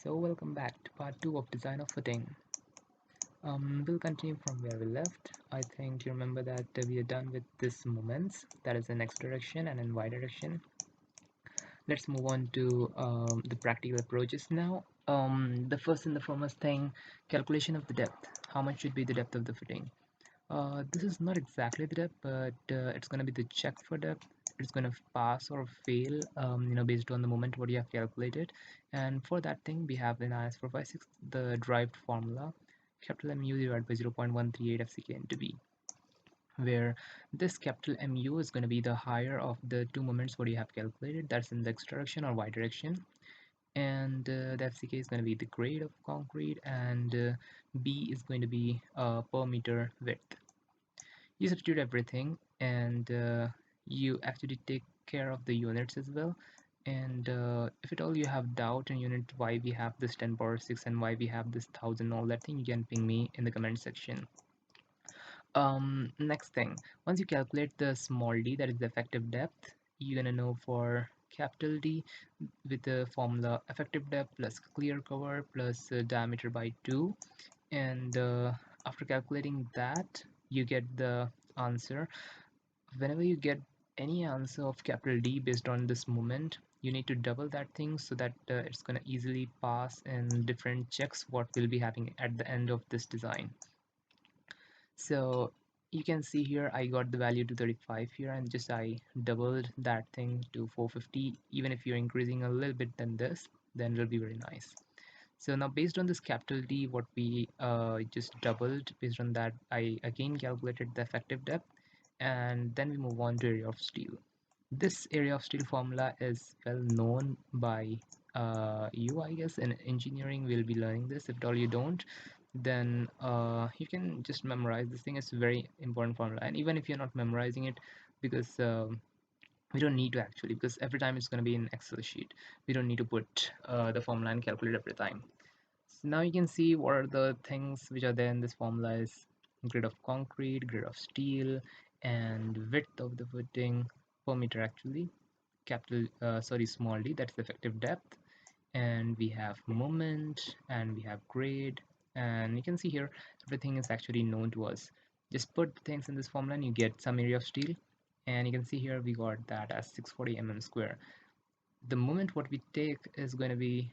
So welcome back to part 2 of design of footing. We'll continue from where we left. I think you remember that we are done with this moments, that is in x direction and in y direction. Let's move on to the practical approaches now. The first and the foremost thing, calculation of the depth. How much should be the depth of the footing? This is not exactly the depth, but it's going to be the check for depth. It's going to pass or fail, based on the moment what you have calculated. And for that thing, we have in IS456 the derived formula, capital MU divided by 0.138 FCK into B, where this capital MU is going to be the higher of the two moments what you have calculated, that's in the x direction or y direction, and the FCK is going to be the grade of concrete, and B is going to be per meter width. You substitute everything, and you actually take care of the units as well. And if at all you have doubt in unit why we have this 10 power 6 and why we have this 1000, all that thing, you can ping me in the comment section. Next thing, once you calculate the small d, that is the effective depth, you're gonna know for capital D with the formula effective depth plus clear cover plus diameter by 2. And after calculating that, you get the answer. Whenever you get any answer of capital D based on this moment, you need to double that thing so that it's going to easily pass in different checks what we'll be having at the end of this design. So you can see here I got the value to 35 here, and just I doubled that thing to 450. Even if you're increasing a little bit than this, then it'll be very nice. So now based on this capital D, what we just doubled, based on that I again calculated the effective depth, and then we move on to area of steel. This area of steel formula is well known by you, I guess. In engineering we'll be learning this. If at all you don't, then you can just memorize this thing. It's a very important formula, and even if you're not memorizing it, because we don't need to actually, because every time it's going to be in Excel sheet, we don't need to put the formula and calculate every time. So now you can see what are the things which are there in this formula is grid of concrete, grid of steel, and width of the footing per meter actually, capital small d, that's the effective depth, and we have moment, and we have grade, and you can see here everything is actually known to us. Just put things in this formula and you get some area of steel, and you can see here we got that as 640 square. The moment what we take is going to be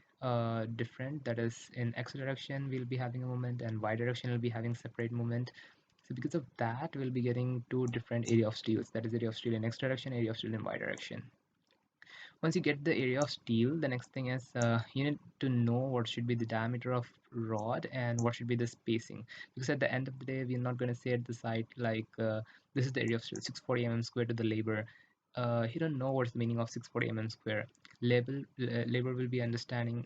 different, that is in x direction we'll be having a moment, and y direction will be having separate moment. So because of that, we'll be getting two different area of steels, that is area of steel in x direction, area of steel in y direction. Once you get the area of steel, the next thing is you need to know what should be the diameter of rod and what should be the spacing, because at the end of the day we're not going to say at the site like this is the area of steel 640 square to the labor. He don't know what's the meaning of 640 square. Labor will be understanding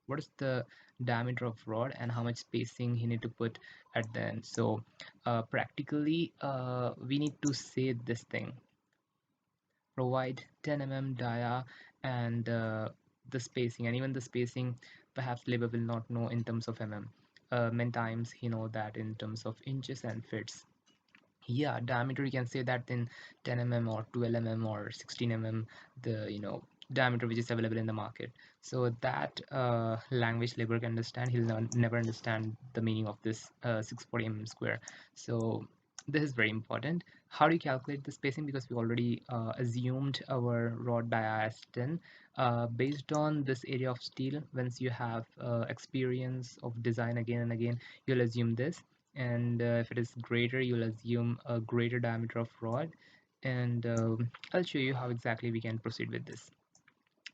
what is the diameter of rod and how much spacing he need to put at the end. So practically we need to say this thing, provide 10 dia, and the spacing, and even the spacing perhaps labor will not know in terms of many times he know that in terms of inches and fits. Yeah, diameter you can say that in 10 or 12 or 16 the diameter which is available in the market. So that language labor can understand, he'll never understand the meaning of this 640 square. So this is very important. How do you calculate the spacing? Because we already assumed our rod dia as 10 based on this area of steel. Once you have experience of design again and again, you'll assume this, and if it is greater, you'll assume a greater diameter of rod. And I'll show you how exactly we can proceed with this.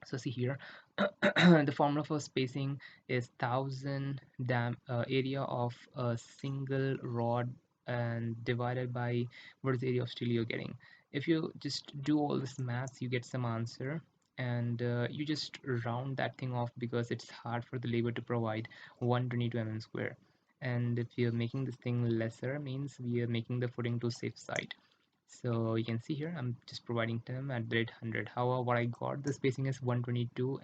So see here, the formula for spacing is 1000 area of a single rod and divided by what is the area of steel you're getting. If you just do all this maths, you get some answer, and you just round that thing off because it's hard for the labor to provide 122 square. And if you're making this thing lesser, means we are making the footing to safe side. So you can see here I'm just providing 10 at the rate 100. However, what I got the spacing is 122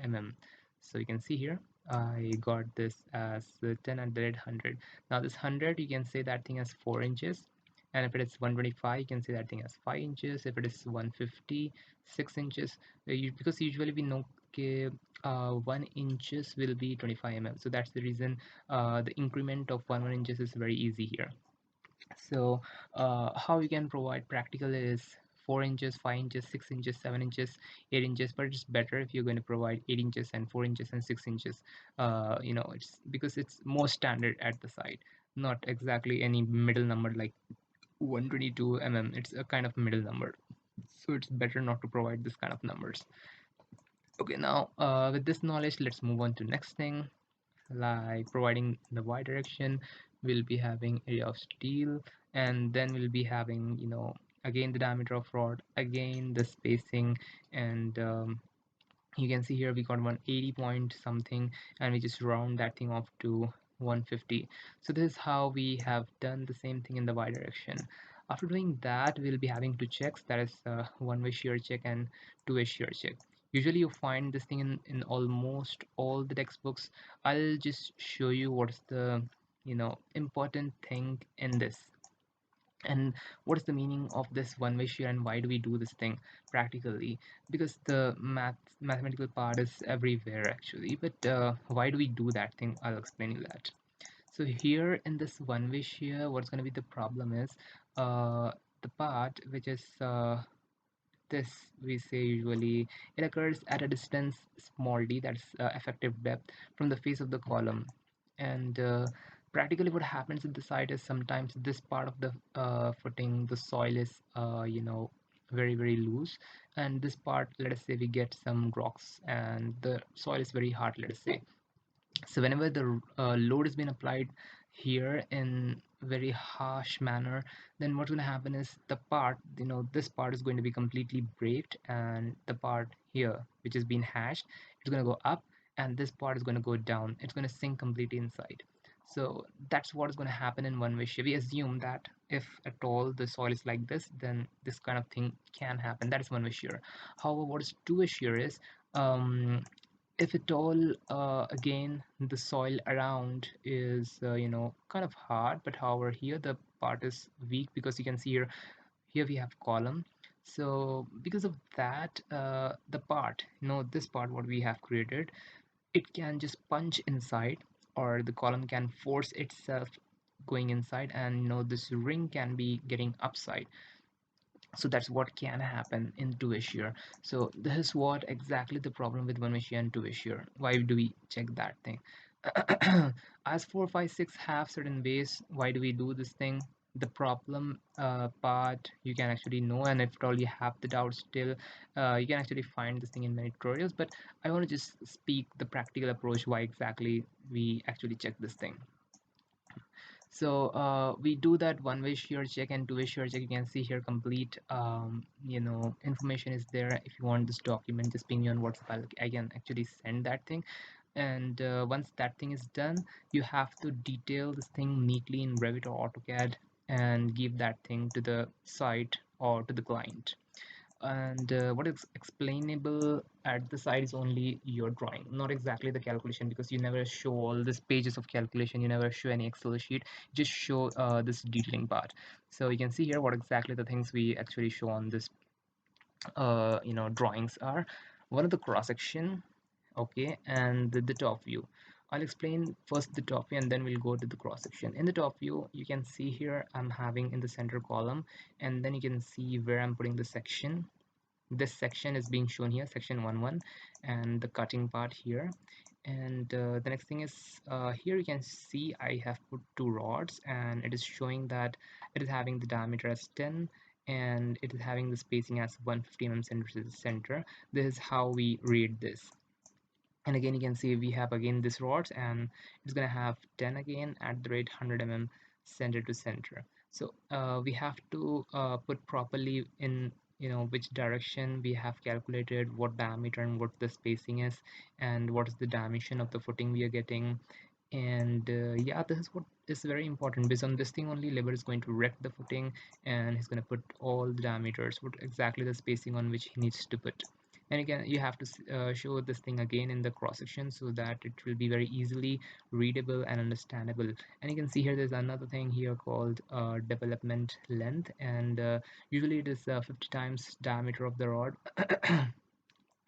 So you can see here I got this as 10 at the rate 100. Now this 100, you can say that thing as 4 inches, and if it is 125, you can say that thing as 5 inches. If it is 150, 6 inches. Because usually we know, okay, 1 inches will be 25 mm. So that's the reason the increment of 1 inches is very easy here. So how you can provide practical is 4 inches, 5 inches, 6 inches, 7 inches, 8 inches, but it's better if you're going to provide 8 inches and 4 inches and 6 inches. It's because it's more standard at the side, not exactly any middle number like 122 mm. It's a kind of middle number, so it's better not to provide this kind of numbers. Okay, now with this knowledge, let's move on to next thing, like providing the y direction. We'll be having area of steel, and then we'll be having, again the diameter of rod, again the spacing, and you can see here we got 180 point something, and we just round that thing off to 150. So this is how we have done the same thing in the y direction. After doing that, we'll be having two checks, that is one-way shear check and two-way shear check. Usually you find this thing in almost all the textbooks. I'll just show you what's the important thing in this, and what is the meaning of this one-way shear, and why do we do this thing practically. Because the mathematical part is everywhere actually, but why do we do that thing? I'll explain you that. So here in this one-way shear, what's going to be the problem is the part which is this, we say usually it occurs at a distance small d, that's effective depth, from the face of the column. And practically what happens at the site is sometimes this part of the footing, the soil is very very loose, and this part, let us say we get some rocks and the soil is very hard, let us say. So whenever the load is being applied here in very harsh manner, then what's going to happen is the part, this part is going to be completely braked, and the part here which is being hashed is going to go up, and this part is going to go down. It's going to sink completely inside. So that's what is going to happen in one way shear. We assume that if at all the soil is like this, then this kind of thing can happen. That is one way shear. However, what is two way shear is, um, if at all again the soil around is kind of hard, but however here the part is weak, because you can see here we have column. So because of that, the part, this part what we have created, it can just punch inside, or the column can force itself going inside, and this ring can be getting upside. So that's what can happen in two shear. So this is what exactly the problem with one shear and two shear. Why do we check that thing? As 4 5 6 have certain ways why do we do this thing. The problem part you can actually know, and if at all you have the doubt still, you can actually find this thing in many tutorials, but I want to just speak the practical approach why exactly we actually check this thing. So we do that one-way shear check and two-way shear check. You can see here complete information is there. If you want this document, just ping me on WhatsApp. I can actually send that thing. And once that thing is done, you have to detail this thing neatly in Revit or AutoCAD and give that thing to the site or to the client. And what is explainable at the side is only your drawing, not exactly the calculation, because you never show all these pages of calculation, you never show any Excel sheet, just show this detailing part. So you can see here what exactly the things we actually show on this drawings are. One of the cross section, okay, and the top view. I'll explain first the top view and then we'll go to the cross section. In the top view, you can see here I'm having in the center column, and then you can see where I'm putting the section. This section is being shown here, section 1 and the cutting part here. And the next thing is here you can see I have put two rods, and it is showing that it is having the diameter as 10, and it is having the spacing as 150 mm center to the center. This is how we read this. And again you can see we have again this rods, and it's gonna have 10 again at the rate 100 mm center to center. So we have to put properly in which direction we have calculated, what diameter and what the spacing is, and what is the dimension of the footing we are getting. And yeah, this is what is very important. Based on this thing only, labor is going to wreck the footing, and he's going to put all the diameters, what exactly the spacing on which he needs to put. And again you have to show this thing again in the cross section, so that it will be very easily readable and understandable. And you can see here there's another thing here called development length, and usually it is 50 times diameter of the rod.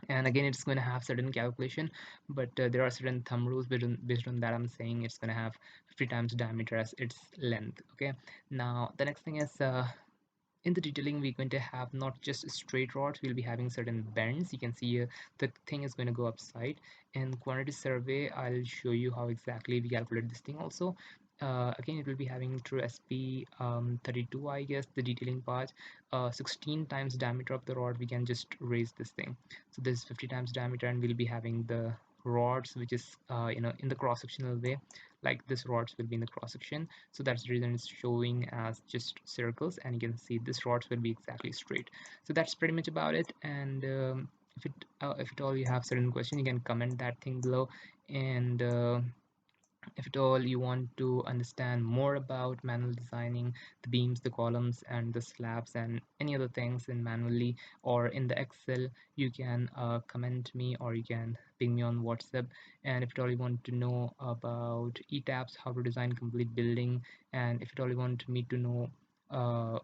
And again, it's going to have certain calculation, but there are certain thumb rules based on that. I'm saying it's going to have 50 times diameter as its length. Okay, now the next thing is, in the detailing, we're going to have not just straight rods, we'll be having certain bends. You can see the thing is going to go upside. In quantity survey, I'll show you how exactly we calculate this thing also. Again, it will be having true SP 32, I guess, the detailing part. 16 times diameter of the rod, we can just raise this thing. So this is 50 times diameter, and we'll be having the rods, which is in the cross-sectional way, like this rods will be in the cross section. So that's the reason it's showing as just circles, and you can see this rods will be exactly straight. So that's pretty much about it. And if at all you have certain question, you can comment that thing below. And if at all you want to understand more about manual designing the beams, the columns, and the slabs, and any other things in manually or in the Excel, you can comment me, or you can ping me on WhatsApp. And if at all you want to know about ETABS, how to design complete building, and if at all you want me to know uh,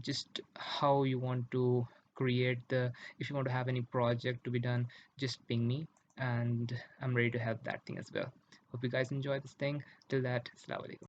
just how you want to create the, if you want to have any project to be done, just ping me, and I'm ready to help that thing as well. Hope you guys enjoy this thing. Till that, Assalamu alaikum.